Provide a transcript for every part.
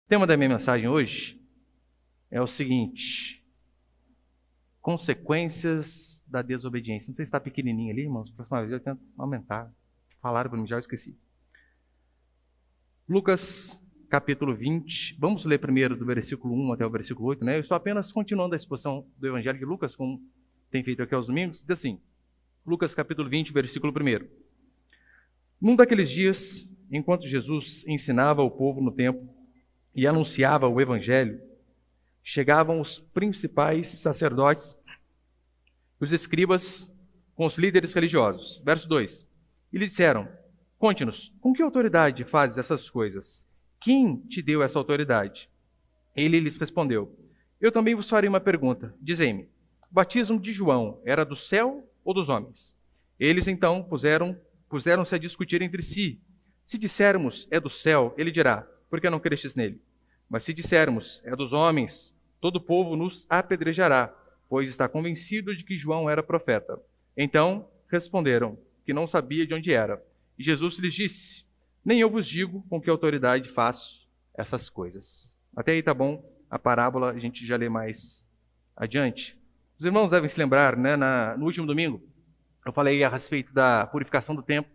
O tema da minha mensagem hoje é o seguinte: consequências da desobediência. Não sei se está pequenininho ali, irmãos. Próxima vez eu tento aumentar. Falaram para mim, já eu esqueci. Lucas, capítulo 20. Vamos ler primeiro do versículo 1 até o versículo 8, né? Eu estou apenas continuando a exposição do Evangelho de Lucas, como tem feito aqui aos domingos. Diz assim, Lucas, capítulo 20, versículo 1. Num daqueles dias, enquanto Jesus ensinava o povo no templo e anunciava o Evangelho, chegavam os principais sacerdotes, os escribas, com os líderes religiosos. Verso 2. E lhe disseram: conte-nos, com que autoridade fazes essas coisas? Quem te deu essa autoridade? Ele lhes respondeu: eu também vos farei uma pergunta. Dizei-me, o batismo de João era do céu ou dos homens? Eles então puseram-se a discutir entre si. Se dissermos é do céu, ele dirá: por que não crestes nele? Mas se dissermos é dos homens, todo o povo nos apedrejará, pois está convencido de que João era profeta. Então responderam que não sabia de onde era. E Jesus lhes disse: nem eu vos digo com que autoridade faço essas coisas. Até aí tá bom, a parábola a gente já lê mais adiante. Os irmãos devem se lembrar, né, no último domingo, eu falei a respeito da purificação do templo,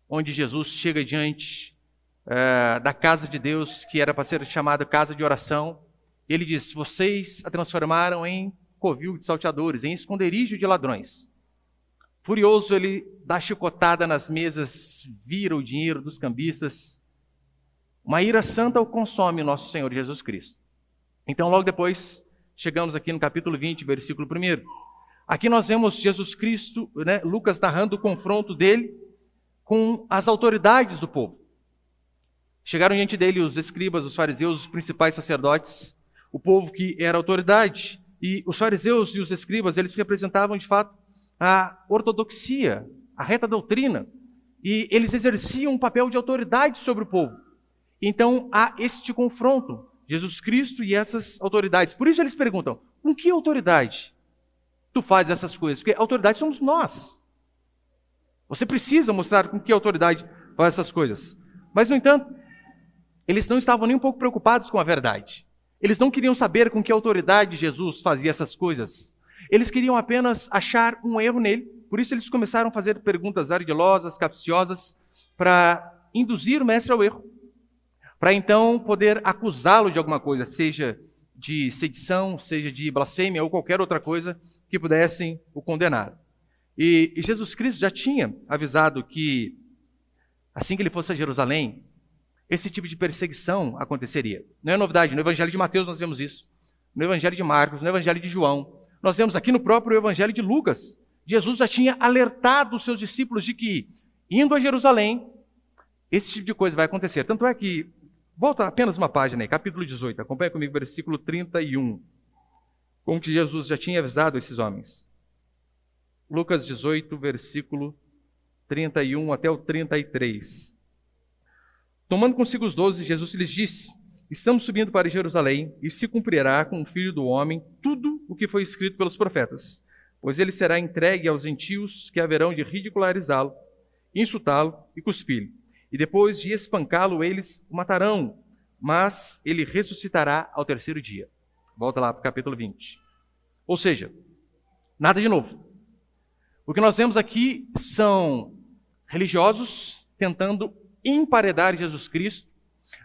onde Jesus chega diante da casa de Deus, que era para ser chamada casa de oração. Ele diz: vocês a transformaram em covil de salteadores, em esconderijo de ladrões. Furioso, ele dá chicotada nas mesas, vira o dinheiro dos cambistas. Uma ira santa o consome nosso Senhor Jesus Cristo. Então, logo depois, chegamos aqui no capítulo 20, versículo 1. Aqui nós vemos Jesus Cristo, né, Lucas narrando o confronto dele com as autoridades do povo. Chegaram diante dele os escribas, os fariseus, os principais sacerdotes, o povo que era autoridade. E os fariseus e os escribas, eles representavam de fato a ortodoxia, a reta doutrina. E eles exerciam um papel de autoridade sobre o povo. Então há este confronto, Jesus Cristo e essas autoridades. Por isso eles perguntam: com que autoridade tu fazes essas coisas? Porque autoridade somos nós. Você precisa mostrar com que autoridade faz essas coisas. Mas, no entanto, eles não estavam nem um pouco preocupados com a verdade. Eles não queriam saber com que autoridade Jesus fazia essas coisas. Eles queriam apenas achar um erro nele. Por isso eles começaram a fazer perguntas ardilosas, capciosas, para induzir o mestre ao erro. Para então poder acusá-lo de alguma coisa, seja de sedição, seja de blasfêmia ou qualquer outra coisa que pudessem o condenar. E Jesus Cristo já tinha avisado que, assim que ele fosse a Jerusalém, esse tipo de perseguição aconteceria. Não é novidade, no Evangelho de Mateus nós vemos isso, no Evangelho de Marcos, no Evangelho de João, nós vemos aqui no próprio Evangelho de Lucas. Jesus já tinha alertado os seus discípulos de que, indo a Jerusalém, esse tipo de coisa vai acontecer. Tanto é que, volta apenas uma página aí, capítulo 18, acompanha comigo, versículo 31, como que Jesus já tinha avisado esses homens. Lucas 18, versículo 31 até o 33. Tomando consigo os 12, Jesus lhes disse: estamos subindo para Jerusalém, e se cumprirá com o Filho do Homem tudo o que foi escrito pelos profetas. Pois ele será entregue aos gentios, que haverão de ridicularizá-lo, insultá-lo e cuspir-lhe. E depois de espancá-lo, eles o matarão, mas ele ressuscitará ao terceiro dia. Volta lá para o capítulo 20. Ou seja, nada de novo. O que nós vemos aqui são religiosos tentando emparedar Jesus Cristo,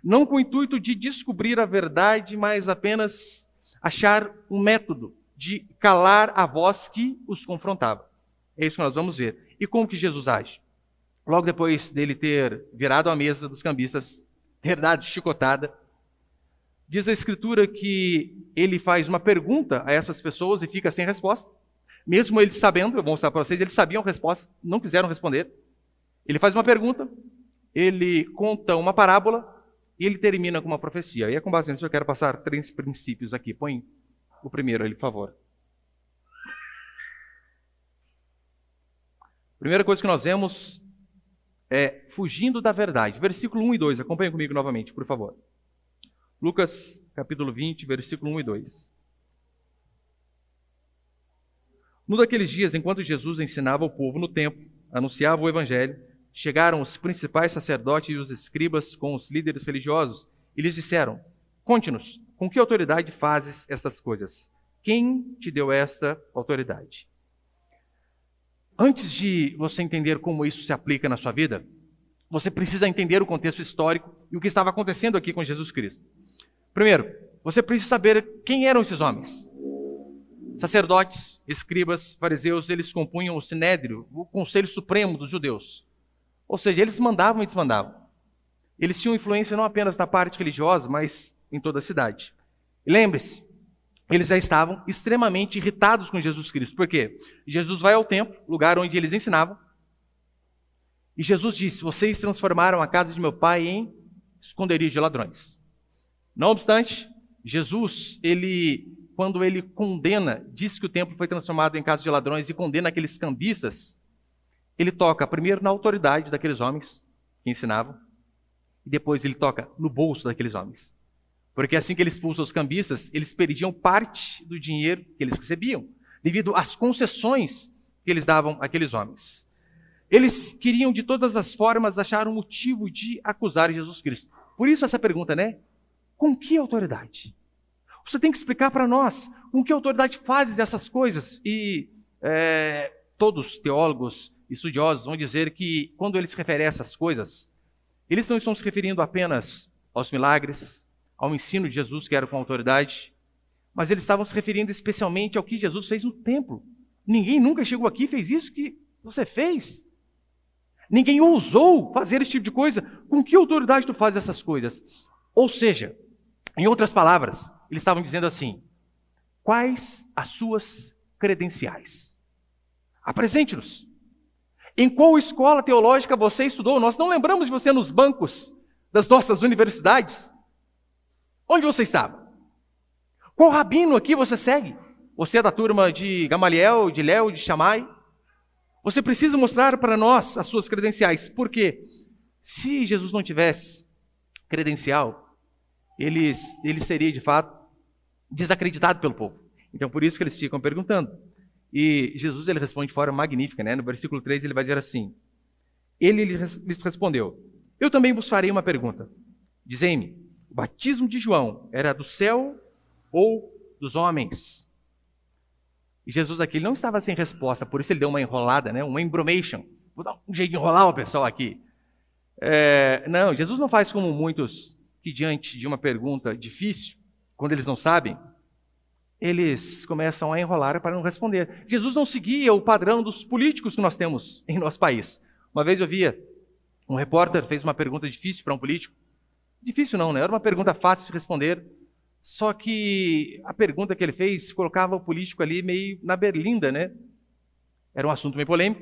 não com o intuito de descobrir a verdade, mas apenas achar um método de calar a voz que os confrontava. É isso que nós vamos ver. E como que Jesus age? Logo depois dele ter virado a mesa dos cambistas, ter dado chicotada, diz a Escritura que ele faz uma pergunta a essas pessoas e fica sem resposta. Mesmo eles sabendo, eu vou mostrar para vocês, eles sabiam a resposta, não quiseram responder. Ele faz uma pergunta, ele conta uma parábola e ele termina com uma profecia. E é com base nisso que eu quero passar 3 princípios aqui. Põe o primeiro ali, por favor. Primeira coisa que nós vemos é fugindo da verdade. Versículo 1 e 2, acompanha comigo novamente, por favor. Lucas, capítulo 20, versículo 1 e 2. Num daqueles dias, enquanto Jesus ensinava o povo no templo, anunciava o Evangelho, chegaram os principais sacerdotes e os escribas com os líderes religiosos e lhes disseram: conte-nos, com que autoridade fazes essas coisas? Quem te deu esta autoridade? Antes de você entender como isso se aplica na sua vida, você precisa entender o contexto histórico e o que estava acontecendo aqui com Jesus Cristo. Primeiro, você precisa saber quem eram esses homens. Sacerdotes, escribas, fariseus, eles compunham o Sinédrio, o Conselho Supremo dos judeus. Ou seja, eles mandavam e desmandavam. Eles tinham influência não apenas na parte religiosa, mas em toda a cidade. E lembre-se, eles já estavam extremamente irritados com Jesus Cristo. Por quê? Jesus vai ao templo, lugar onde eles ensinavam, e Jesus disse: vocês transformaram a casa de meu pai em esconderijo de ladrões. Não obstante, Jesus, quando ele condena, diz que o templo foi transformado em casa de ladrões e condena aqueles cambistas, ele toca primeiro na autoridade daqueles homens que ensinavam, e depois ele toca no bolso daqueles homens. Porque assim que ele expulsa os cambistas, eles perdiam parte do dinheiro que eles recebiam, devido às concessões que eles davam àqueles homens. Eles queriam de todas as formas achar um motivo de acusar Jesus Cristo. Por isso essa pergunta, né? Com que autoridade? Você tem que explicar para nós com que autoridade fazes essas coisas. E todos teólogos, estudiosos vão dizer que quando eles se referem a essas coisas, eles não estão se referindo apenas aos milagres, ao ensino de Jesus, que era com autoridade, mas eles estavam se referindo especialmente ao que Jesus fez no templo. Ninguém nunca chegou aqui e fez isso que você fez. Ninguém ousou fazer esse tipo de coisa. Com que autoridade tu fazes essas coisas? Ou seja, em outras palavras, eles estavam dizendo assim: quais as suas credenciais? Apresente-nos. Em qual escola teológica você estudou? Nós não lembramos de você nos bancos das nossas universidades. Onde você estava? Qual rabino aqui você segue? Você é da turma de Gamaliel, de Léo, de Shammai? Você precisa mostrar para nós as suas credenciais. Por quê? Se Jesus não tivesse credencial, ele seria de fato desacreditado pelo povo. Então por isso que eles ficam perguntando. E Jesus ele responde de forma magnífica, né? No versículo 3 ele vai dizer assim: ele lhes respondeu: eu também vos farei uma pergunta. Dizei-me, o batismo de João era do céu ou dos homens? E Jesus aqui ele não estava sem resposta, por isso ele deu uma enrolada, né? Uma embromation. Vou dar um jeito de enrolar o pessoal aqui. Não, Jesus não faz como muitos que diante de uma pergunta difícil, quando eles não sabem, eles começam a enrolar para não responder. Jesus não seguia o padrão dos políticos que nós temos em nosso país. Uma vez eu via um repórter fez uma pergunta difícil para um político. Difícil não, né? Era uma pergunta fácil de responder. Só que a pergunta que ele fez colocava o político ali meio na berlinda, né? Era um assunto meio polêmico.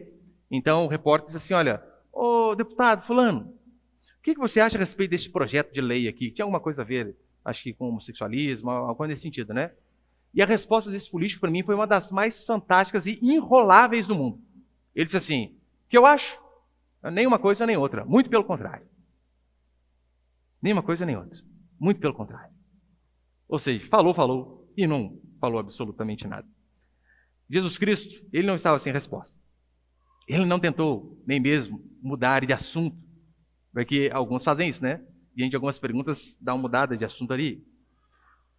Então o repórter disse assim: olha, ô deputado fulano, o que você acha a respeito desse projeto de lei aqui? Tinha alguma coisa a ver, acho que com homossexualismo, alguma coisa nesse sentido, né? E a resposta desse político para mim foi uma das mais fantásticas e enroláveis do mundo. Ele disse assim: o que eu acho? Nem uma coisa nem outra, muito pelo contrário. Nem uma coisa nem outra, muito pelo contrário. Ou seja, falou e não falou absolutamente nada. Jesus Cristo, ele não estava sem resposta. Ele não tentou nem mesmo mudar de assunto, porque alguns fazem isso, né? Diante de algumas perguntas, dá uma mudada de assunto ali.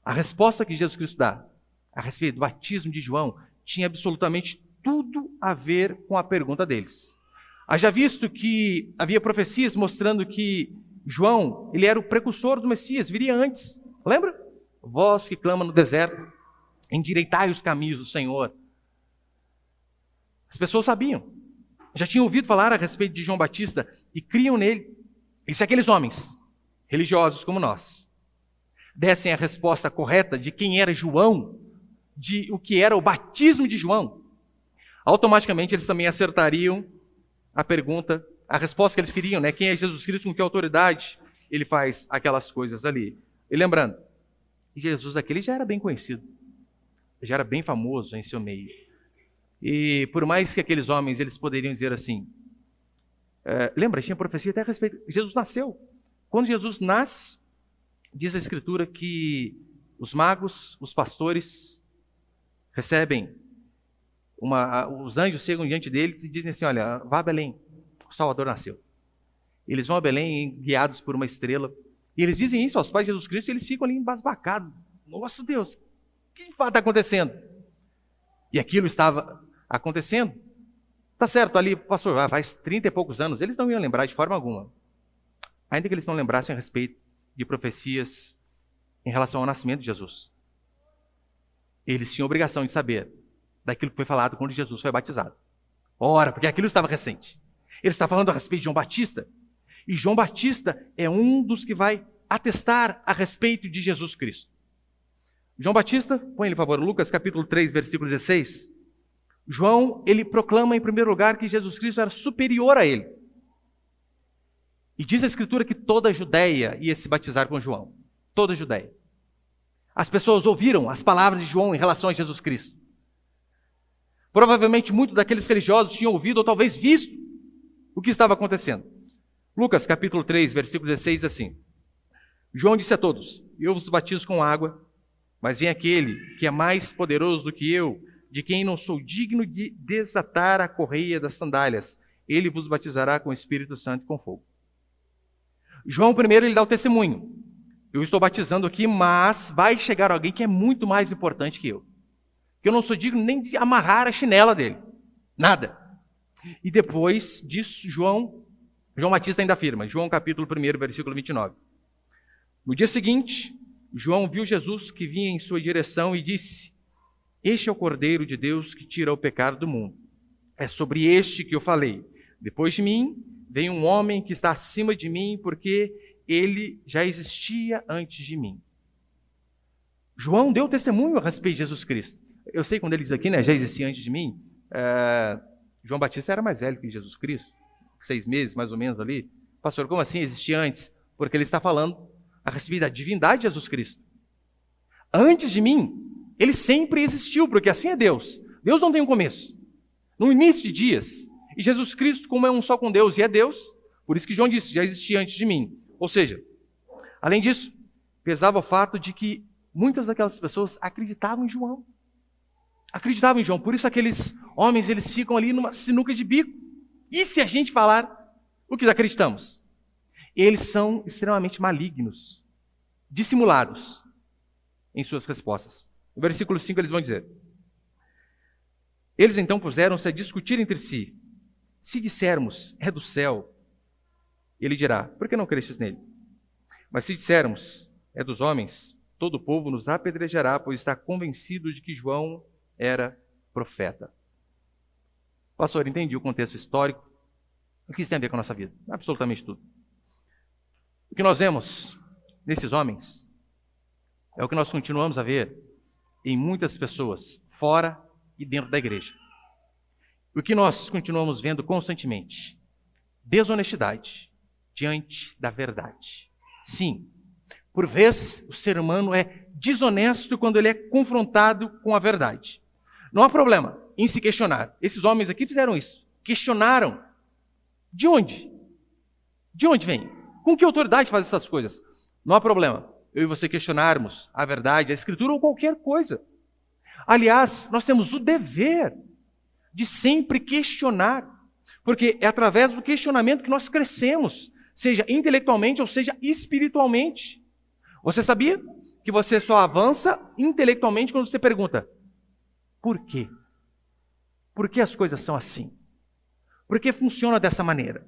A resposta que Jesus Cristo dá a respeito do batismo de João tinha absolutamente tudo a ver com a pergunta deles. Haja visto que havia profecias mostrando que João, ele era o precursor do Messias, viria antes. Lembra? Voz que clama no deserto, endireitai os caminhos do Senhor. As pessoas sabiam, já tinham ouvido falar a respeito de João Batista e criam nele. E se aqueles homens, religiosos como nós, dessem a resposta correta de quem era João, de o que era o batismo de João, automaticamente eles também acertariam a pergunta, a resposta que eles queriam, né? Quem é Jesus Cristo, com que autoridade ele faz aquelas coisas ali. E lembrando, Jesus aquele já era bem conhecido, já era bem famoso em seu meio. E por mais que aqueles homens, eles poderiam dizer assim, lembra, tinha profecia até a respeito, Jesus nasceu. Quando Jesus nasce, diz a Escritura que os magos, os pastores, recebem, os anjos chegam diante dele e dizem assim: olha, vá a Belém, o Salvador nasceu. Eles vão a Belém guiados por uma estrela, E eles dizem isso aos pais de Jesus Cristo e eles ficam ali embasbacados. Nossa Deus, o que está acontecendo? E aquilo estava acontecendo. Tá certo, ali, pastor, faz 30 e poucos anos, eles não iam lembrar de forma alguma. Ainda que eles não lembrassem a respeito de profecias em relação ao nascimento de Jesus. Eles tinham obrigação de saber daquilo que foi falado quando Jesus foi batizado. Ora, porque aquilo estava recente. Ele está falando a respeito de João Batista. E João Batista é um dos que vai atestar a respeito de Jesus Cristo. João Batista, põe ele, por favor, Lucas capítulo 3, versículo 16. João, ele proclama em primeiro lugar que Jesus Cristo era superior a ele. E diz a Escritura que toda a Judéia ia se batizar com João. Toda a Judéia. As pessoas ouviram as palavras de João em relação a Jesus Cristo. Provavelmente muitos daqueles religiosos tinham ouvido ou talvez visto o que estava acontecendo. Lucas capítulo 3, versículo 16, assim. João disse a todos: eu vos batizo com água, mas vem aquele que é mais poderoso do que eu, de quem não sou digno de desatar a correia das sandálias. Ele vos batizará com o Espírito Santo e com fogo. João primeiro ele dá o testemunho. Eu estou batizando aqui, mas vai chegar alguém que é muito mais importante que eu. Que eu não sou digno nem de amarrar a chinela dele. Nada. E depois disso, João Batista ainda afirma, João capítulo 1, versículo 29. No dia seguinte, João viu Jesus que vinha em sua direção e disse: este é o Cordeiro de Deus que tira o pecado do mundo. É sobre este que eu falei. Depois de mim, vem um homem que está acima de mim, porque ele já existia antes de mim. João deu testemunho a respeito de Jesus Cristo. Eu sei quando ele diz aqui, né, já existia antes de mim. João Batista era mais velho que Jesus Cristo. 6 meses, mais ou menos ali. Pastor, como assim existia antes? Porque ele está falando a respeito da divindade de Jesus Cristo. Antes de mim, ele sempre existiu, porque assim é Deus. Deus não tem um começo. No início de dias, e Jesus Cristo, como é um só com Deus e é Deus, por isso que João disse, já existia antes de mim. Ou seja, além disso, pesava o fato de que muitas daquelas pessoas acreditavam em João. Acreditavam em João. Por isso aqueles homens, eles ficam ali numa sinuca de bico. E se a gente falar o que acreditamos? Eles são extremamente malignos, dissimulados em suas respostas. No versículo 5 eles vão dizer: eles então puseram-se a discutir entre si. Se dissermos, é do céu, ele dirá: por que não cresces nele? Mas se dissermos, é dos homens, todo o povo nos apedrejará, pois está convencido de que João era profeta. Pastor, entendi o contexto histórico. O que isso tem a ver com a nossa vida? Absolutamente tudo. O que nós vemos nesses homens é o que nós continuamos a ver em muitas pessoas, fora e dentro da igreja. O que nós continuamos vendo constantemente: desonestidade diante da verdade. Sim, por vezes o ser humano é desonesto quando ele é confrontado com a verdade. Não há problema em se questionar. Esses homens aqui fizeram isso. Questionaram. De onde? De onde vem? Com que autoridade faz essas coisas? Não há problema eu e você questionarmos a verdade, a Escritura ou qualquer coisa. Aliás, nós temos o dever de sempre questionar, porque é através do questionamento que nós crescemos, seja intelectualmente ou seja espiritualmente. Você sabia que você só avança intelectualmente quando você pergunta: por quê? Por que as coisas são assim? Por que funciona dessa maneira?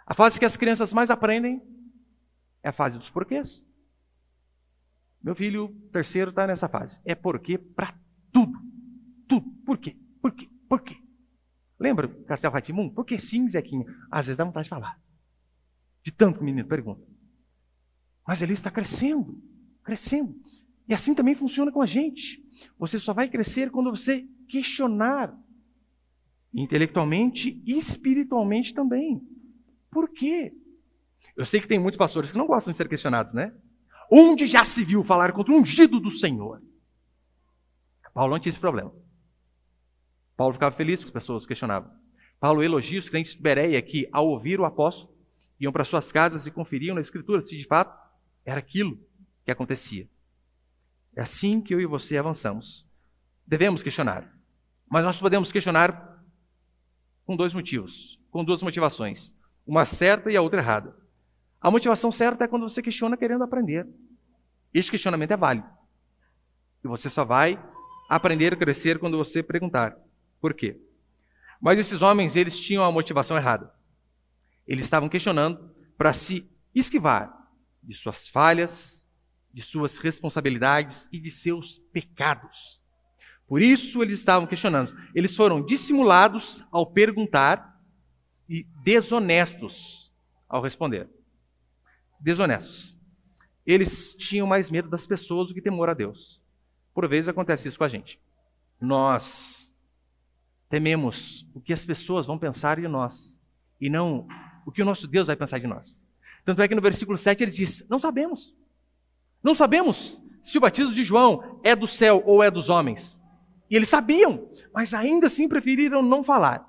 A fase que as crianças mais aprendem é a fase dos porquês. Meu filho terceiro está nessa fase. É porquê para tudo. Tudo. Por quê? Por quê? Por quê? Lembra Castelo Rá-Tim-Bum? Por que sim, Zequinha? Às vezes dá vontade de falar. De tanto que o menino pergunta. Mas ele está crescendo. Crescendo. E assim também funciona com a gente. Você só vai crescer quando você questionar. Intelectualmente e espiritualmente também. Por quê? Eu sei que tem muitos pastores que não gostam de ser questionados, né? Onde já se viu falar contra o ungido do Senhor? Paulo não tinha esse problema. Paulo ficava feliz que as pessoas questionavam. Paulo elogia os crentes de Bereia que, ao ouvir o apóstolo, iam para suas casas e conferiam na Escritura se de fato era aquilo que acontecia. É assim que eu e você avançamos. Devemos questionar. Mas nós podemos questionar com 2 motivos, com 2 motivações. Uma certa e a outra errada. A motivação certa é quando você questiona querendo aprender. Este questionamento é válido. E você só vai aprender a crescer quando você perguntar. Por quê? Mas esses homens, eles tinham a motivação errada. Eles estavam questionando para se esquivar de suas falhas, de suas responsabilidades e de seus pecados. Por isso eles estavam questionando. Eles foram dissimulados ao perguntar e desonestos ao responder. Desonestos. Eles tinham mais medo das pessoas do que temor a Deus. Por vezes acontece isso com a gente. Nós tememos o que as pessoas vão pensar de nós e não o que o nosso Deus vai pensar de nós. Tanto é que no versículo 7 ele diz, não sabemos. Não sabemos se o batismo de João é do céu ou é dos homens. E eles sabiam, mas ainda assim preferiram não falar.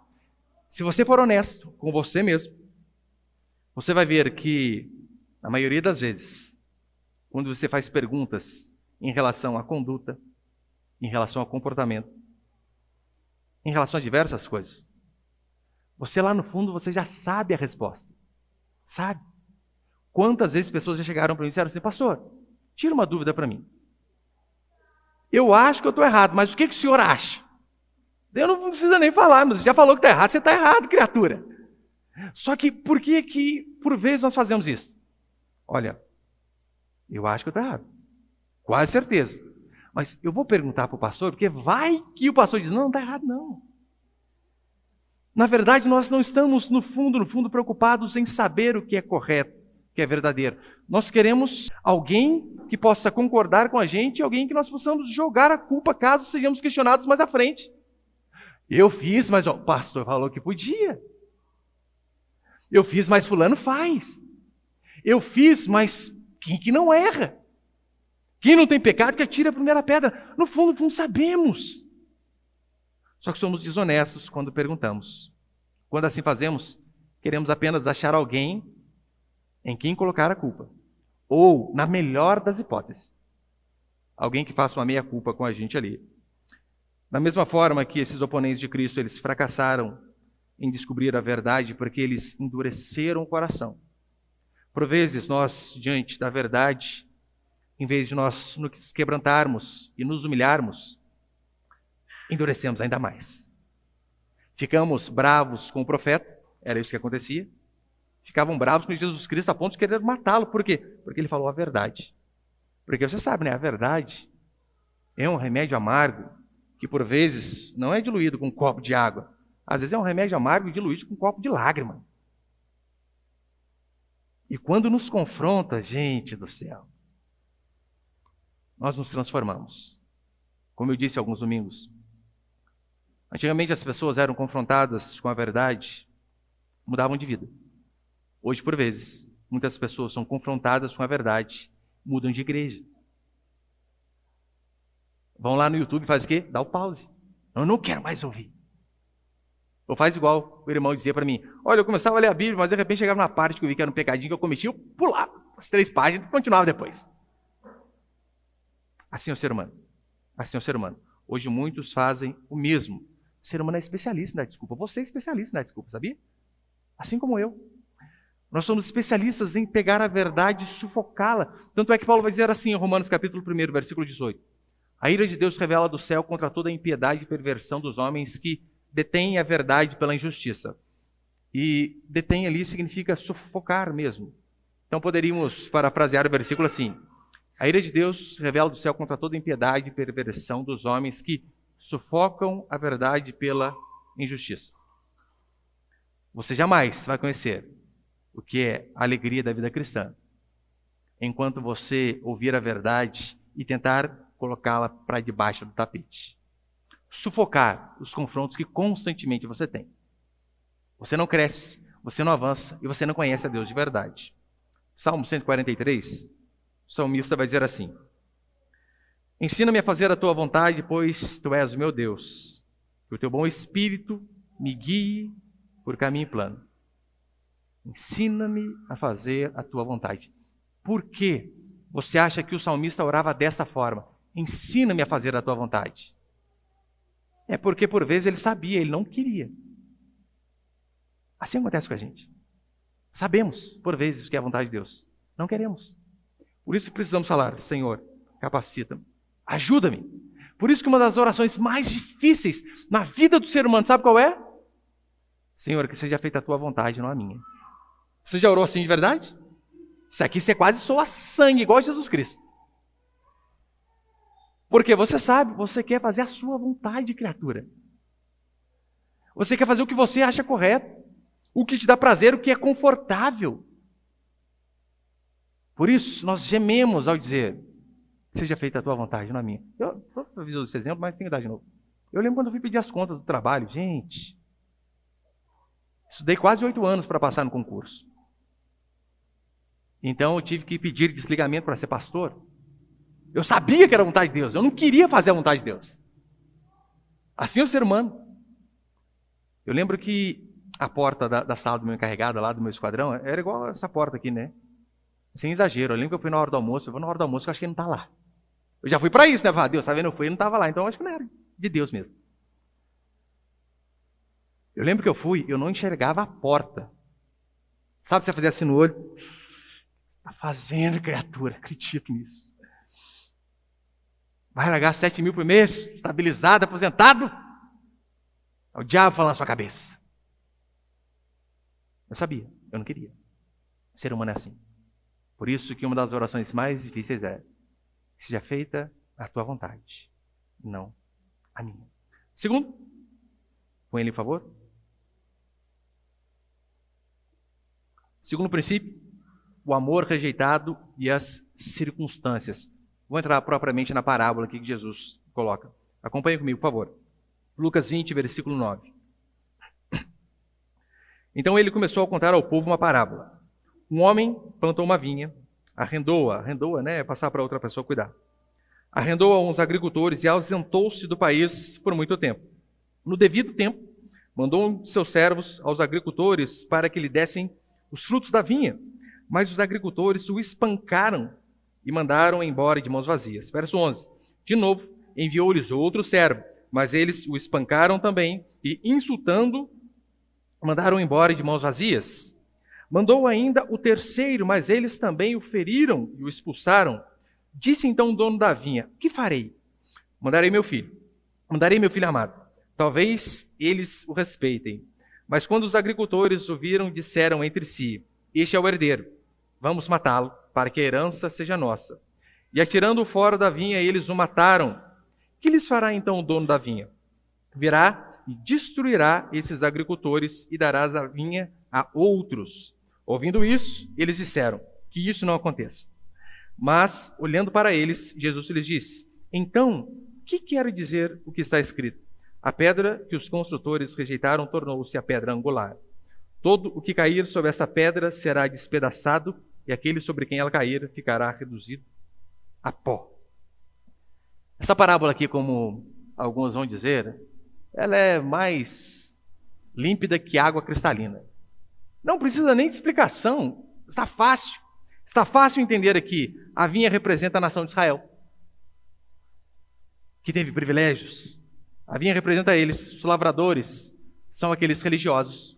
Se você for honesto com você mesmo, você vai ver que, na maioria das vezes, quando você faz perguntas em relação à conduta, em relação ao comportamento, em relação a diversas coisas, você lá no fundo, você já sabe a resposta. Sabe? Quantas vezes pessoas já chegaram para mim e disseram assim, pastor, tira uma dúvida para mim. Eu acho que eu estou errado, mas o que o senhor acha? Eu não preciso nem falar, mas você já falou que está errado, você está errado, criatura. Só que por que por vezes nós fazemos isso? Olha, eu acho que eu estou errado. Quase certeza. Mas eu vou perguntar para o pastor, porque vai que o pastor diz, não está errado não. Na verdade, nós não estamos no fundo, preocupados em saber o que é correto, o que é verdadeiro. Nós queremos alguém que possa concordar com a gente, alguém que nós possamos jogar a culpa caso sejamos questionados mais à frente. Eu fiz, mas o pastor falou que podia. Eu fiz, mas fulano faz. Eu fiz, mas quem que não erra? Quem não tem pecado que atire a primeira pedra. No fundo, sabemos. Só que somos desonestos quando perguntamos. Quando assim fazemos, queremos apenas achar alguém em quem colocar a culpa. Ou, na melhor das hipóteses, alguém que faça uma meia-culpa com a gente ali. Da mesma forma que esses oponentes de Cristo, eles fracassaram em descobrir a verdade porque eles endureceram o coração. Por vezes, nós, diante da verdade, em vez de nós nos quebrantarmos e nos humilharmos, endurecemos ainda mais. Ficamos bravos com o profeta, era isso que acontecia. Ficavam bravos com Jesus Cristo a ponto de querer matá-lo. Por quê? Porque ele falou a verdade. Porque você sabe, né? A verdade é um remédio amargo que por vezes não é diluído com um copo de água. Às vezes é um remédio amargo diluído com um copo de lágrima. E quando nos confronta, gente do céu, nós nos transformamos. Como eu disse alguns domingos, antigamente as pessoas eram confrontadas com a verdade, mudavam de vida. Hoje, por vezes, muitas pessoas são confrontadas com a verdade, mudam de igreja. Vão lá no YouTube e faz o quê? Dá o pause. Eu não quero mais ouvir. Ou faz igual o irmão dizia para mim, olha, eu começava a ler a Bíblia, mas de repente chegava numa parte que eu vi que era um pecadinho que eu cometi, eu pulava as 3 páginas e continuava depois. Assim é o ser humano. Assim é o ser humano. Hoje muitos fazem o mesmo. O ser humano é especialista em dar desculpa. Você é especialista em dar desculpa, sabia? Assim como eu. Nós somos especialistas em pegar a verdade e sufocá-la. Tanto é que Paulo vai dizer assim em Romanos capítulo 1, versículo 18. A ira de Deus revela do céu contra toda a impiedade e perversão dos homens que detêm a verdade pela injustiça. E detém ali significa sufocar mesmo. Então poderíamos parafrasear o versículo assim. A ira de Deus revela do céu contra toda impiedade e perversão dos homens que sufocam a verdade pela injustiça. Você jamais vai conhecer o que é a alegria da vida cristã enquanto você ouvir a verdade e tentar colocá-la para debaixo do tapete. Sufocar os confrontos que constantemente você tem. Você não cresce, você não avança e você não conhece a Deus de verdade. Salmo 143, o salmista vai dizer assim: ensina-me a fazer a tua vontade, pois tu és o meu Deus. Que o teu bom espírito me guie por caminho plano. Ensina-me a fazer a tua vontade. Por que você acha que o salmista orava dessa forma? Ensina-me a fazer a tua vontade. É porque por vezes ele sabia, ele não queria. Assim acontece com a gente. Sabemos, por vezes, que é a vontade de Deus. Não queremos. Por isso precisamos falar: Senhor, capacita-me, ajuda-me. Por isso que uma das orações mais difíceis na vida do ser humano, sabe qual é? Senhor, que seja feita a tua vontade, não a minha. Você já orou assim de verdade? Isso aqui você quase soa sangue, igual a Jesus Cristo. Porque você sabe, você quer fazer a sua vontade, criatura. Você quer fazer o que você acha correto, o que te dá prazer, o que é confortável. Por isso, nós gememos ao dizer: seja feita a tua vontade, não a minha. Eu aviso esse exemplo, mas tenho que dar de novo. Eu lembro quando eu fui pedir as contas do trabalho. Gente, estudei quase 8 anos para passar no concurso. Então eu tive que pedir desligamento para ser pastor. Eu sabia que era a vontade de Deus, eu não queria fazer a vontade de Deus. Assim é o ser humano. Eu lembro que a porta da sala do meu encarregado, lá do meu esquadrão, era igual essa porta aqui, né? Sem exagero. Eu lembro que eu fui na hora do almoço, eu acho que ele não está lá. Eu já fui para isso, né? Falei: Deus, está vendo? Eu fui e não estava lá, então eu acho que não era de Deus mesmo. Eu lembro que eu não enxergava a porta. Sabe, você fazia assim no olho? O que você está fazendo, criatura? Acredito nisso. Vai largar 7 mil por mês, estabilizado, aposentado? É o diabo falando na sua cabeça. Eu sabia, eu não queria. O ser humano é assim. Por isso que uma das orações mais difíceis é: seja feita a tua vontade, não a minha. Segundo, põe ele, por favor. Segundo princípio, o amor rejeitado e as circunstâncias. Vou entrar propriamente na parábola aqui que Jesus coloca. Acompanhe comigo, por favor. Lucas 20, versículo 9. Então ele começou a contar ao povo uma parábola. Um homem plantou uma vinha, arrendou-a, né? Passar para outra pessoa cuidar. Arrendou a uns agricultores e ausentou-se do país por muito tempo. No devido tempo, mandou um de seus servos aos agricultores para que lhe dessem os frutos da vinha. Mas os agricultores o espancaram e mandaram embora de mãos vazias. Verso 11. De novo, enviou-lhes outro servo, mas eles o espancaram também e, insultando, mandaram embora de mãos vazias. Mandou ainda o terceiro, mas eles também o feriram e o expulsaram. Disse então o dono da vinha: que farei? Mandarei meu filho amado. Talvez eles o respeitem. Mas quando os agricultores o viram, disseram entre si: este é o herdeiro, vamos matá-lo, para que a herança seja nossa. E atirando-o fora da vinha, eles o mataram. Que lhes fará então o dono da vinha? Virá e destruirá esses agricultores e dará a vinha a outros. Ouvindo isso, eles disseram: que isso não aconteça. Mas, olhando para eles, Jesus lhes disse: então, que quer dizer o que está escrito? A pedra que os construtores rejeitaram tornou-se a pedra angular. Todo o que cair sobre essa pedra será despedaçado, e aquele sobre quem ela cair ficará reduzido a pó. Essa parábola aqui, como alguns vão dizer, ela é mais límpida que água cristalina. Não precisa nem de explicação, está fácil. Está fácil entender aqui. A vinha representa a nação de Israel, que teve privilégios. A vinha representa eles. Os lavradores são aqueles religiosos.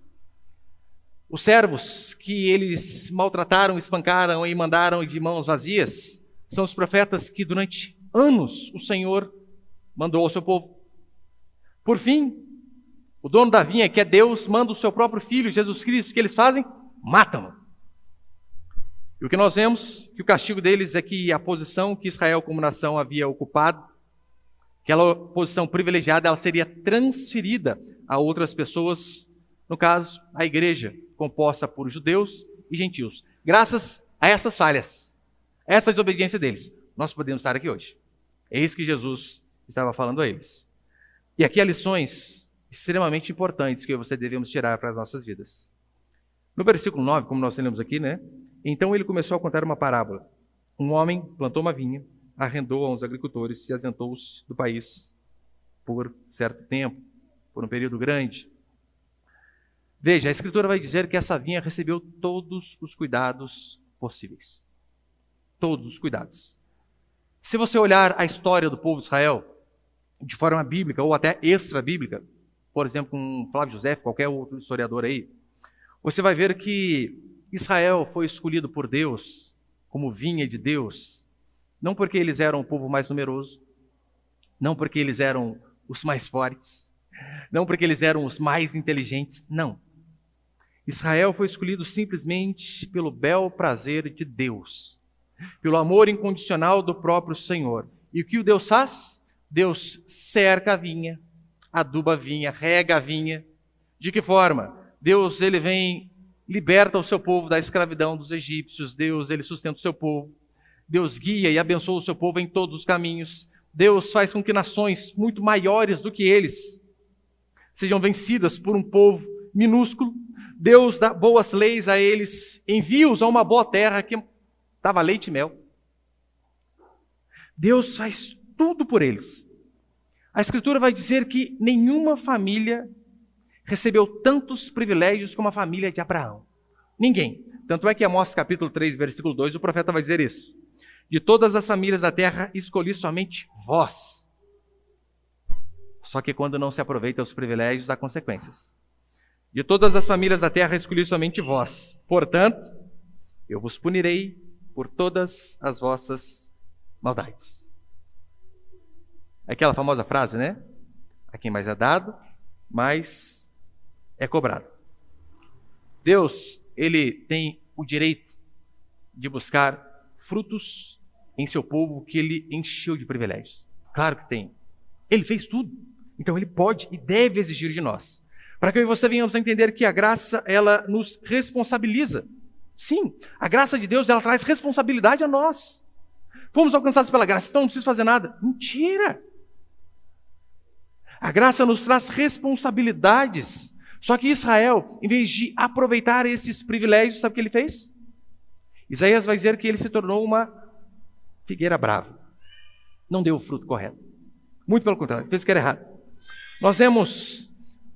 Os servos que eles maltrataram, espancaram e mandaram de mãos vazias são os profetas que durante anos o Senhor mandou ao seu povo. Por fim, o dono da vinha, que é Deus, manda o seu próprio Filho, Jesus Cristo. O que eles fazem? Matam-no. E o que nós vemos, que o castigo deles é que a posição que Israel como nação havia ocupado, aquela posição privilegiada, ela seria transferida a outras pessoas, no caso, a igreja, composta por judeus e gentios. Graças a essas falhas, essa desobediência deles, nós podemos estar aqui hoje. É isso que Jesus estava falando a eles. E aqui há lições extremamente importantes que você devemos tirar para as nossas vidas. No versículo 9, como nós lemos aqui, né? Então ele começou a contar uma parábola. Um homem plantou uma vinha, arrendou a uns agricultores e ausentou-se do país por certo tempo, por um período grande. Veja, a Escritura vai dizer que essa vinha recebeu todos os cuidados possíveis. Todos os cuidados. Se você olhar a história do povo de Israel, de forma bíblica ou até extra-bíblica, por exemplo, com Flávio José, qualquer outro historiador aí, você vai ver que Israel foi escolhido por Deus como vinha de Deus, não porque eles eram o povo mais numeroso, não porque eles eram os mais fortes, não porque eles eram os mais inteligentes, não. Israel foi escolhido simplesmente pelo bel prazer de Deus, pelo amor incondicional do próprio Senhor. E o que o Deus faz? Deus cerca a vinha, aduba a vinha, rega a vinha. De que forma? Deus, ele vem, liberta o seu povo da escravidão dos egípcios. Deus, ele sustenta o seu povo. Deus guia e abençoa o seu povo em todos os caminhos. Deus faz com que nações muito maiores do que eles sejam vencidas por um povo minúsculo. Deus dá boas leis a eles, envia-os a uma boa terra que dava leite e mel. Deus faz tudo por eles. A Escritura vai dizer que nenhuma família recebeu tantos privilégios como a família de Abraão. Ninguém. Tanto é que Amós capítulo 3, versículo 2, o profeta vai dizer isso. De todas as famílias da terra, escolhi somente vós. Só que quando não se aproveita os privilégios, há consequências. De todas as famílias da terra, escolhi somente vós. Portanto, eu vos punirei por todas as vossas maldades. Aquela famosa frase, né? A quem mais é dado, mais é cobrado. Deus, ele tem o direito de buscar frutos em seu povo que ele encheu de privilégios. Claro que tem. Ele fez tudo. Então ele pode e deve exigir de nós. Para que eu e você venhamos a entender que a graça, ela nos responsabiliza. Sim, a graça de Deus, ela traz responsabilidade a nós. Fomos alcançados pela graça, então não preciso fazer nada. Mentira! A graça nos traz responsabilidades. Só que Israel, em vez de aproveitar esses privilégios, sabe o que ele fez? Isaías vai dizer que ele se tornou uma figueira brava. Não deu o fruto correto. Muito pelo contrário, fez o que era errado. Nós vemos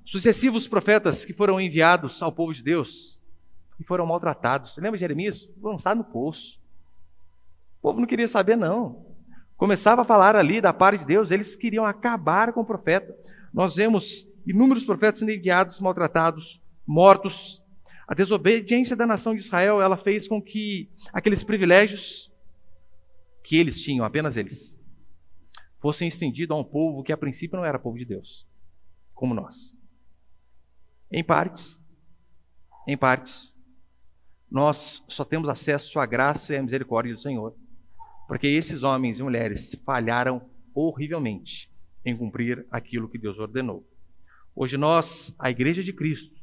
sucessivos profetas que foram enviados ao povo de Deus e foram maltratados. Você lembra de Jeremias? Lançado no poço. O povo não queria saber, não. Começava a falar ali da parte de Deus, eles queriam acabar com o profeta. Nós vemos inúmeros profetas sendo enviados, maltratados, mortos. A desobediência da nação de Israel, ela fez com que aqueles privilégios que eles tinham, apenas eles, fossem estendidos a um povo que a princípio não era povo de Deus, como nós. Em partes, nós só temos acesso à graça e à misericórdia do Senhor, porque esses homens e mulheres falharam horrivelmente em cumprir aquilo que Deus ordenou. Hoje nós, a Igreja de Cristo,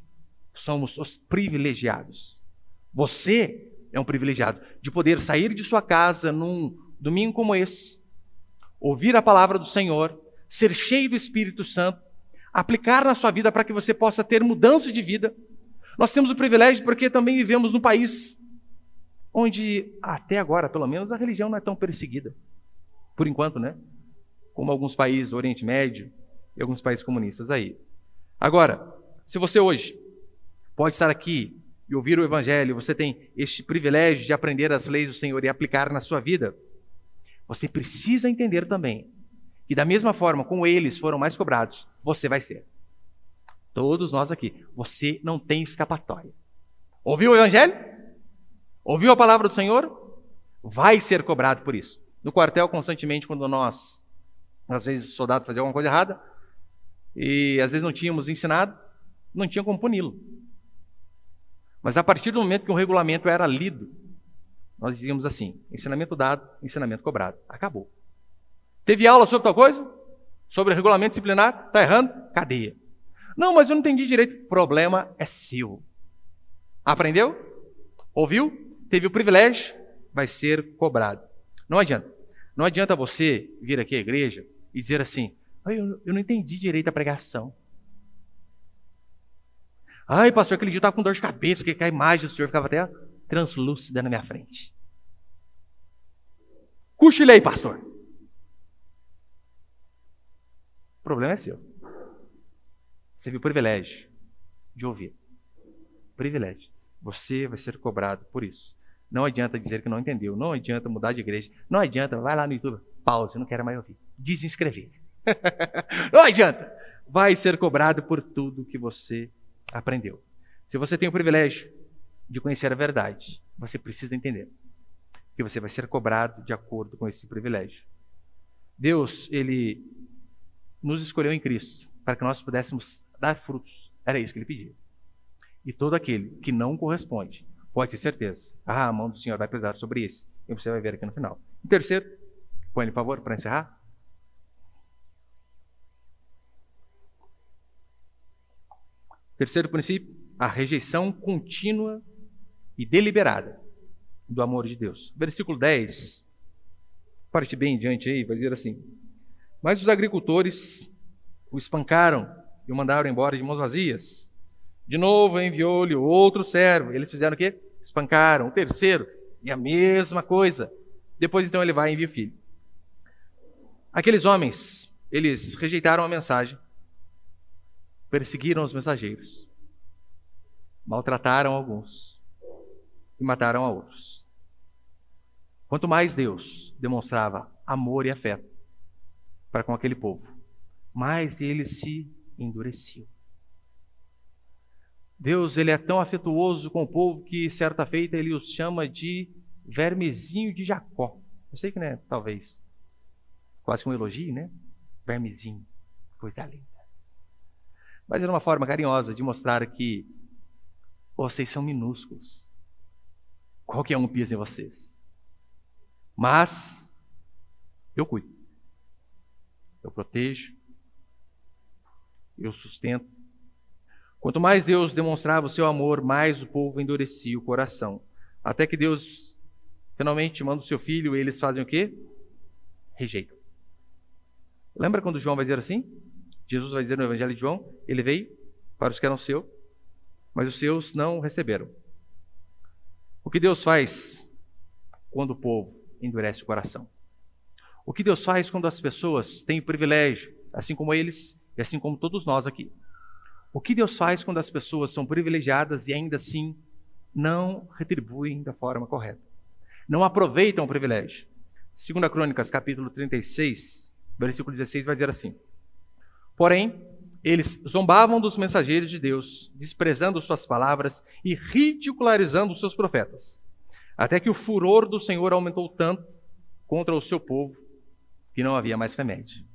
somos os privilegiados. Você é um privilegiado de poder sair de sua casa num domingo como esse, ouvir a palavra do Senhor, ser cheio do Espírito Santo, aplicar na sua vida para que você possa ter mudança de vida. Nós temos o privilégio porque também vivemos num país onde, até agora, pelo menos, a religião não é tão perseguida. Por enquanto, né? Como alguns países do Oriente Médio e alguns países comunistas aí. Agora, se você hoje pode estar aqui e ouvir o Evangelho, você tem este privilégio de aprender as leis do Senhor e aplicar na sua vida, você precisa entender também que da mesma forma como eles foram mais cobrados, você vai ser. Todos nós aqui. Você não tem escapatória. Ouviu o Evangelho? Ouviu a palavra do Senhor? Vai ser cobrado por isso. No quartel, constantemente, quando nós, às vezes, o soldado fazia alguma coisa errada, e às vezes não tínhamos ensinado, não tinha como puni-lo. Mas a partir do momento que o regulamento era lido, nós dizíamos assim: ensinamento dado, ensinamento cobrado. Acabou. Teve aula sobre tal coisa? Sobre regulamento disciplinar? Está errando? Cadeia. Não, mas eu não entendi direito. Problema é seu. Aprendeu? Ouviu? Teve o privilégio? Vai ser cobrado. Não adianta. Não adianta você vir aqui à igreja e dizer assim: eu não entendi direito a pregação. Ai, pastor, aquele dia eu estava com dor de cabeça, que a imagem do senhor ficava até translúcida na minha frente. Cochilei, pastor. O problema é seu. Você viu o privilégio de ouvir. Privilégio. Você vai ser cobrado por isso. Não adianta dizer que não entendeu. Não adianta mudar de igreja. Não adianta, vai lá no YouTube. Pausa, eu não quero mais ouvir. Desinscrever. Não adianta. Vai ser cobrado por tudo que você aprendeu. Se você tem o privilégio de conhecer a verdade, você precisa entender que você vai ser cobrado de acordo com esse privilégio. Deus, Ele nos escolheu em Cristo para que nós pudéssemos dar frutos. Era isso que Ele pedia. E todo aquele que não corresponde, pode ter certeza, a mão do Senhor vai pesar sobre esse. E você vai ver aqui no final. E terceiro, põe ele, por favor, para encerrar. Terceiro princípio, a rejeição contínua e deliberada do amor de Deus. Versículo 10, parte bem diante aí, vai dizer assim: mas os agricultores o espancaram e o mandaram embora de mãos vazias. De novo enviou-lhe outro servo. Eles fizeram o quê? Espancaram. O terceiro, e a mesma coisa. Depois então ele vai e envia o filho. Aqueles homens, eles rejeitaram a mensagem, perseguiram os mensageiros, maltrataram alguns e mataram a outros. Quanto mais Deus demonstrava amor e afeto para com aquele povo, mais ele se endureceu. Deus, ele é tão afetuoso com o povo que certa feita ele os chama de vermezinho de Jacó. Eu sei que, né, talvez quase um elogio, né? Vermezinho, coisa linda. Mas era uma forma carinhosa de mostrar que vocês são minúsculos. Qualquer um pisa em vocês. Mas eu cuido. Eu protejo. Eu sustento. Quanto mais Deus demonstrava o seu amor, mais o povo endurecia o coração. Até que Deus finalmente manda o seu filho e eles fazem o quê? Rejeitam. Lembra quando João vai dizer assim? Jesus vai dizer no Evangelho de João, ele veio para os que eram seus, mas os seus não receberam. O que Deus faz quando o povo endurece o coração? O que Deus faz quando as pessoas têm o privilégio, assim como eles e assim como todos nós aqui? O que Deus faz quando as pessoas são privilegiadas e ainda assim não retribuem da forma correta? Não aproveitam o privilégio. 2 Crônicas, capítulo 36, versículo 16, vai dizer assim: porém, eles zombavam dos mensageiros de Deus, desprezando suas palavras e ridicularizando os seus profetas, até que o furor do Senhor aumentou tanto contra o seu povo que não havia mais remédio.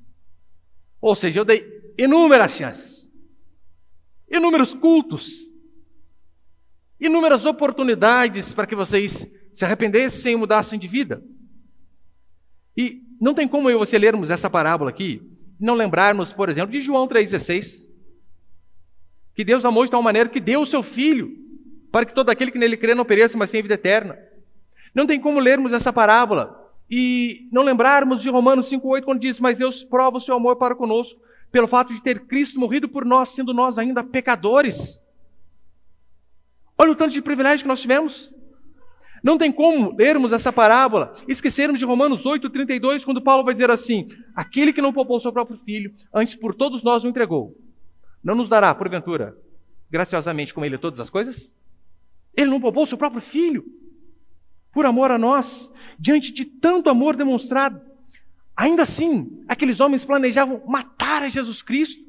Ou seja, eu dei inúmeras chances, inúmeros cultos, inúmeras oportunidades para que vocês se arrependessem e mudassem de vida. E não tem como eu e você lermos essa parábola aqui e não lembrarmos, por exemplo, de João 3,16, que Deus amou de tal maneira que deu o seu Filho, para que todo aquele que nele crê não pereça, mas tenha vida eterna. Não tem como lermos essa parábola e não lembrarmos de Romanos 5,8, quando diz: mas Deus prova o seu amor para conosco, pelo fato de ter Cristo morrido por nós, sendo nós ainda pecadores. Olha o tanto de privilégio que nós tivemos. Não tem como lermos essa parábola e esquecermos de Romanos 8,32, quando Paulo vai dizer assim: aquele que não poupou o seu próprio filho, antes por todos nós o entregou, não nos dará, porventura, graciosamente com ele todas as coisas? Ele não poupou o seu próprio filho, por amor a nós, diante de tanto amor demonstrado. Ainda assim, aqueles homens planejavam matar a Jesus Cristo.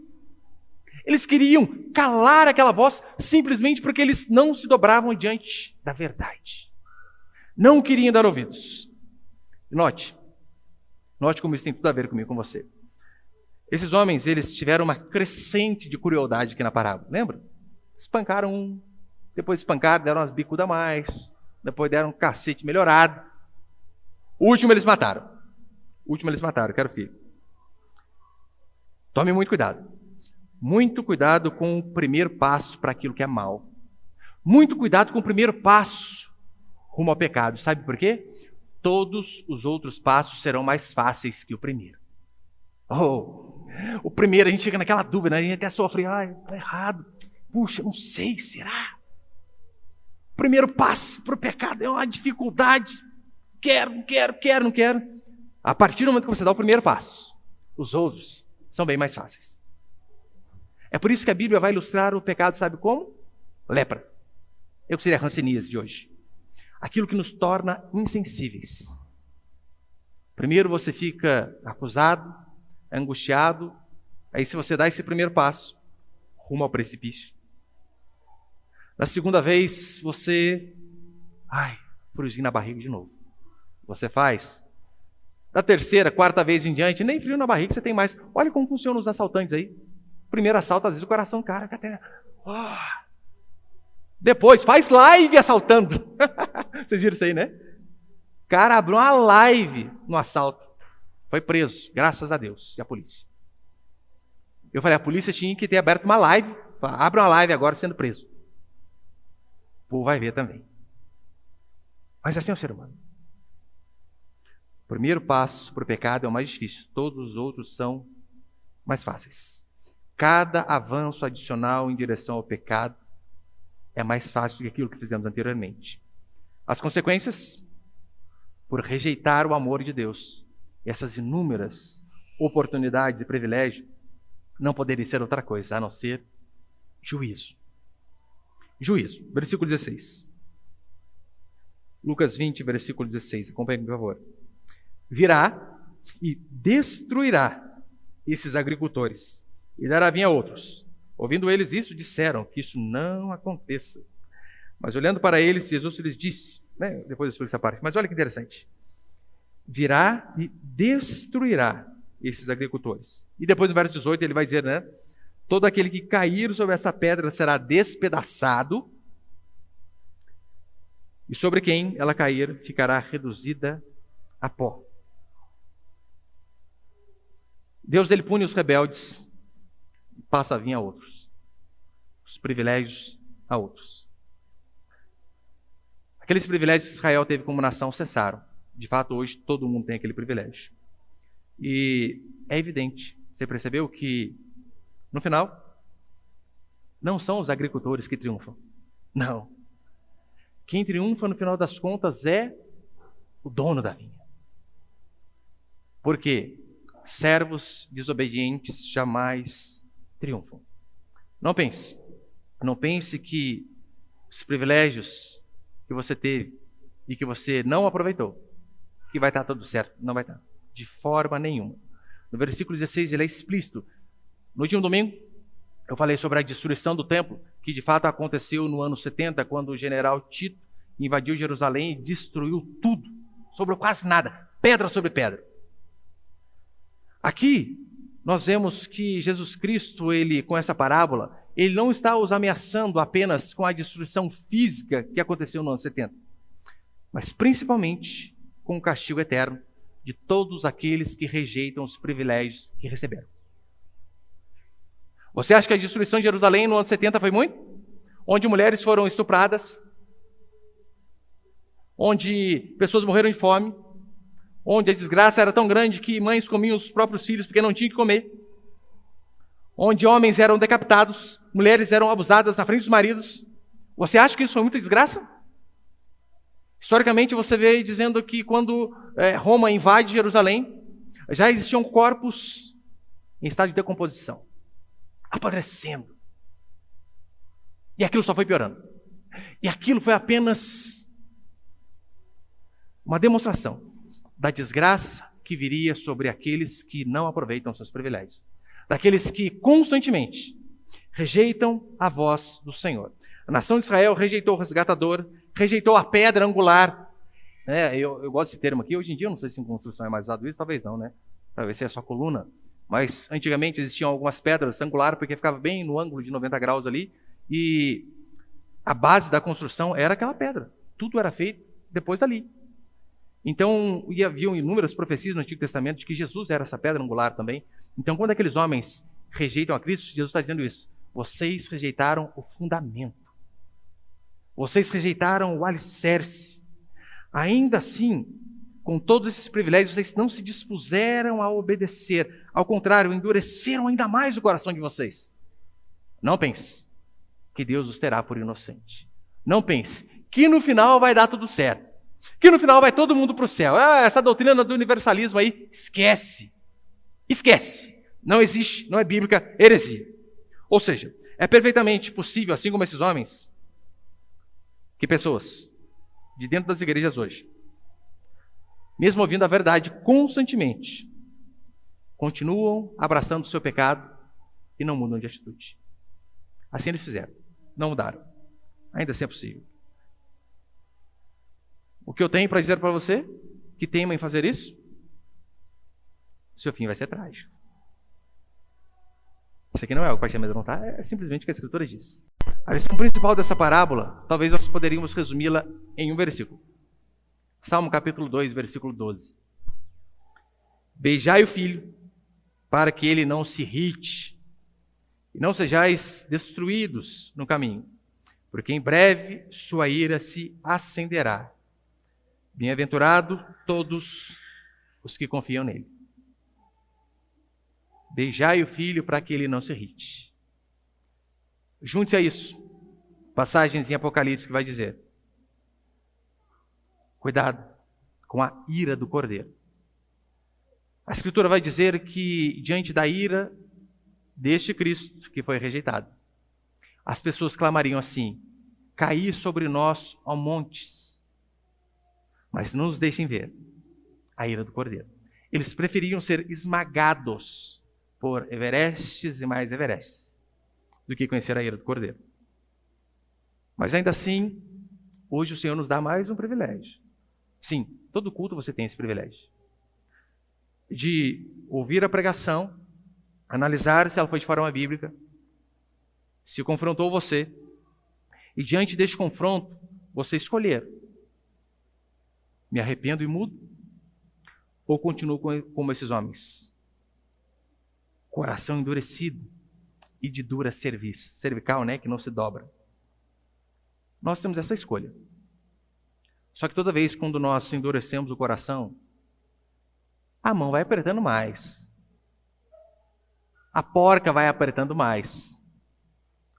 Eles queriam calar aquela voz simplesmente porque eles não se dobravam diante da verdade. Não queriam dar ouvidos. Note como isso tem tudo a ver comigo, com você. Esses homens, eles tiveram uma crescente de crueldade aqui na parábola, lembra? Espancaram um, depois espancaram, deram umas bicudas a mais, depois deram um cacete melhorado. O último eles mataram. Quero filho. Tome muito cuidado. Muito cuidado com o primeiro passo para aquilo que é mal. Muito cuidado com o primeiro passo rumo ao pecado. Sabe por quê? Todos os outros passos serão mais fáceis que o primeiro. O primeiro a gente chega naquela dúvida, a gente até sofre, está errado. Puxa, não sei, será? O primeiro passo para o pecado é uma dificuldade. Não quero. A partir do momento que você dá o primeiro passo, os outros são bem mais fáceis. É por isso que a Bíblia vai ilustrar o pecado, sabe como? Lepra. Eu que seria a hanseníase de hoje. Aquilo que nos torna insensíveis. Primeiro você fica acusado, angustiado, aí se você dá esse primeiro passo, rumo ao precipício. Na segunda vez, você... friozinho na barriga de novo. Você faz. Da terceira, quarta vez em diante, nem frio na barriga você tem mais. Olha como funcionam os assaltantes aí. Primeiro assalto, às vezes o coração, cara... Depois, faz live assaltando. Vocês viram isso aí, né? O cara abriu uma live no assalto. Foi preso, graças a Deus, e a polícia. Eu falei, a polícia tinha que ter aberto uma live. Abre uma live agora sendo preso. O povo vai ver também. Mas assim é o ser humano. O primeiro passo para o pecado é o mais difícil. Todos os outros são mais fáceis. Cada avanço adicional em direção ao pecado é mais fácil do que aquilo que fizemos anteriormente. As consequências, por rejeitar o amor de Deus, e essas inúmeras oportunidades e privilégios, não poderiam ser outra coisa, a não ser juízo. Juízo, versículo 16. Lucas 20, versículo 16. Acompanhe, por favor. Virá e destruirá esses agricultores e dará vinho a outros. Ouvindo eles isso, disseram que isso não aconteça. Mas olhando para eles, Jesus lhes disse, depois eu explico essa parte, mas olha que interessante. Virá e destruirá esses agricultores. E depois no verso 18 ele vai dizer, todo aquele que cair sobre essa pedra será despedaçado, e sobre quem ela cair ficará reduzida a pó. Deus, ele pune os rebeldes e passa a vir a outros. Os privilégios a outros. Aqueles privilégios que Israel teve como nação cessaram. De fato, hoje todo mundo tem aquele privilégio. E é evidente, você percebeu que, no final, não são os agricultores que triunfam. Não. Quem triunfa, no final das contas, é o dono da vinha. Por quê? Servos desobedientes jamais triunfam. Não pense que os privilégios que você teve e que você não aproveitou, que vai estar tudo certo. Não vai estar. De forma nenhuma. No versículo 16 ele é explícito. No último domingo, eu falei sobre a destruição do templo, que de fato aconteceu no ano 70, quando o general Tito invadiu Jerusalém e destruiu tudo. Sobrou quase nada. Pedra sobre pedra. Aqui, nós vemos que Jesus Cristo, ele, com essa parábola, ele não está os ameaçando apenas com a destruição física que aconteceu no ano 70, mas principalmente com o castigo eterno de todos aqueles que rejeitam os privilégios que receberam. Você acha que a destruição de Jerusalém no ano 70 foi muito? Onde mulheres foram estupradas, onde pessoas morreram de fome, onde a desgraça era tão grande que mães comiam os próprios filhos porque não tinham que comer, onde homens eram decapitados, mulheres eram abusadas na frente dos maridos. Você acha que isso foi muita desgraça? Historicamente, você vê dizendo que quando Roma invade Jerusalém, já existiam corpos em estado de decomposição, apodrecendo. E aquilo só foi piorando. E aquilo foi apenas uma demonstração da desgraça que viria sobre aqueles que não aproveitam seus privilégios. Daqueles que constantemente rejeitam a voz do Senhor. A nação de Israel rejeitou o resgatador, rejeitou a pedra angular. Eu gosto desse termo aqui. Hoje em dia, eu não sei se em construção é mais usado isso, talvez não, Talvez seja só coluna. Mas antigamente existiam algumas pedras angulares, porque ficava bem no ângulo de 90 graus ali. E a base da construção era aquela pedra. Tudo era feito depois dali. Então, haviam inúmeras profecias no Antigo Testamento de que Jesus era essa pedra angular também. Então, quando aqueles homens rejeitam a Cristo, Jesus está dizendo isso. Vocês rejeitaram o fundamento. Vocês rejeitaram o alicerce. Ainda assim, com todos esses privilégios, vocês não se dispuseram a obedecer. Ao contrário, endureceram ainda mais o coração de vocês. Não pense que Deus os terá por inocente. Não pense que no final vai dar tudo certo. Que no final vai todo mundo para o céu. Essa doutrina do universalismo aí, esquece. Esquece. Não existe, não é bíblica, heresia. Ou seja, é perfeitamente possível, assim como esses homens, que pessoas de dentro das igrejas hoje, mesmo ouvindo a verdade constantemente, continuam abraçando o seu pecado e não mudam de atitude. Assim eles fizeram, não mudaram. Ainda assim é possível. O que eu tenho para dizer para você, que teima em fazer isso, seu fim vai ser trágico. Isso aqui não é algo para te amedrontar, é simplesmente o que a Escritura diz. A lição principal dessa parábola, talvez nós poderíamos resumi-la em um versículo. Salmo capítulo 2, versículo 12. Beijai o filho, para que ele não se irrite, e não sejais destruídos no caminho, porque em breve sua ira se acenderá. Bem-aventurado todos os que confiam nele. Beijai o filho para que ele não se irrite. Junte-se a isso. Passagens em Apocalipse que vai dizer: cuidado com a ira do cordeiro. A Escritura vai dizer que diante da ira deste Cristo que foi rejeitado, as pessoas clamariam assim: caí sobre nós, ó montes. Mas não nos deixem ver a ira do cordeiro. Eles preferiam ser esmagados por Everestes e mais Everestes do que conhecer a ira do cordeiro. Mas ainda assim, hoje o Senhor nos dá mais um privilégio. Sim, todo culto você tem esse privilégio de ouvir a pregação, analisar se ela foi de forma bíblica, se confrontou você, e diante deste confronto, você escolher: me arrependo e mudo, ou continuo como esses homens? Coração endurecido e de dura cervical, né, que não se dobra. Nós temos essa escolha. Só que toda vez quando nós endurecemos o coração, a mão vai apertando mais. A porca vai apertando mais.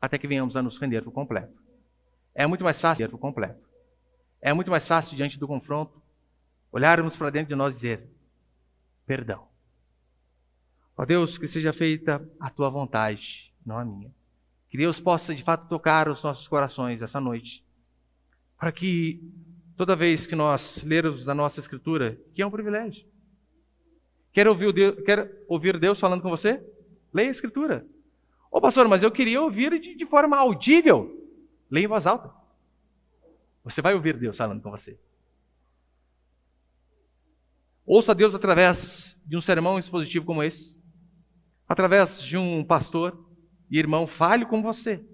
Até que venhamos a nos render por completo. É muito mais fácil por completo. É muito mais fácil, diante do confronto, olharmos para dentro de nós e dizer: perdão. Ó Deus, que seja feita a tua vontade, não a minha. Que Deus possa de fato tocar os nossos corações essa noite, para que toda vez que nós lermos a nossa Escritura, que é um privilégio, quer ouvir Deus falando com você? Leia a Escritura. Ô pastor, mas eu queria ouvir de forma audível. Leia em voz alta. Você vai ouvir Deus falando com você. Ouça Deus através de um sermão expositivo como esse, através de um pastor e irmão, fale com você.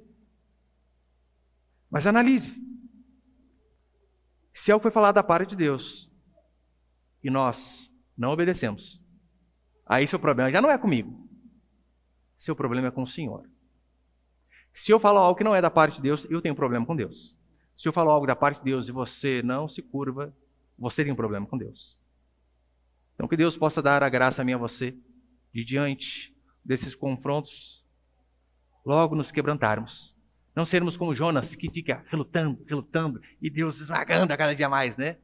Mas analise. Se algo foi falado da parte de Deus e nós não obedecemos, aí seu problema já não é comigo. Seu problema é com o Senhor. Se eu falo algo que não é da parte de Deus, eu tenho um problema com Deus. Se eu falo algo da parte de Deus e você não se curva, você tem um problema com Deus. Então que Deus possa dar a graça a mim e a você, de diante desses confrontos, logo nos quebrantarmos. Não sermos como Jonas, que fica relutando, e Deus esmagando a cada dia mais, né?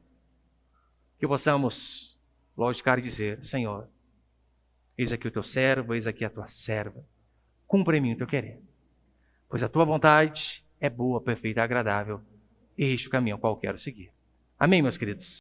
Que possamos, lógico, dizer: Senhor, eis aqui o teu servo, eis aqui a tua serva. Cumpra em mim o teu querer. Pois a tua vontade é boa, perfeita e agradável. Este o caminho ao qual quero seguir. Amém, meus queridos?